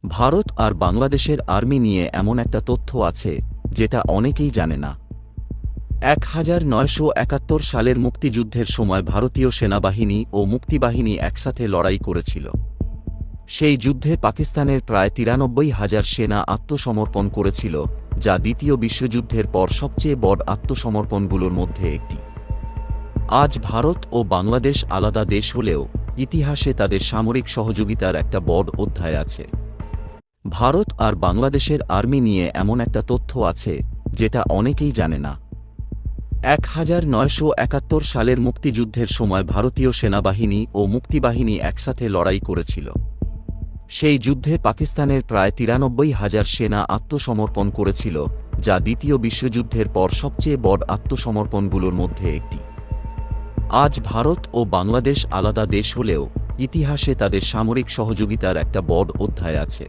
ভারত আর বাংলাদেশের আর্মি নিয়ে এমন একটা তথ্য আছে যেটা অনেকেই জানে না। 1971 সালের মুক্তিযুদ্ধের সময় ভারতীয় সেনাবাহিনী ও মুক্তিবাহিনী একসাথে লড়াই করেছিল। সেই যুদ্ধে পাকিস্তানের প্রায় 93,000 সেনা আত্মসমর্পণ করেছিল, যা দ্বিতীয় বিশ্বযুদ্ধের পর সবচেয়ে বড় আত্মসমর্পণগুলোর মধ্যে একটি। আজ ভারত ও বাংলাদেশ আলাদা দেশ হলেও ইতিহাসে তাদের সামরিক সহযোগিতার একটা বড় অধ্যায় আছে। ভারত আর বাংলাদেশের আর্মি নিয়ে এমন একটা তথ্য আছে যেটা অনেকেই জানে না। 1971 সালের মুক্তিযুদ্ধের সময় ভারতীয় সেনাবাহিনী ও মুক্তিবাহিনী একসাথে লড়াই করেছিল। সেই যুদ্ধে পাকিস্তানের প্রায় 93,000 সেনা আত্মসমর্পণ করেছিল, যা দ্বিতীয় বিশ্বযুদ্ধের পর সবচেয়ে বড় আত্মসমর্পণগুলোর মধ্যে একটি। আজ ভারত ও বাংলাদেশ আলাদা দেশ হলেও ইতিহাসে তাদের সামরিক সহযোগিতার একটা বড় অধ্যায় আছে।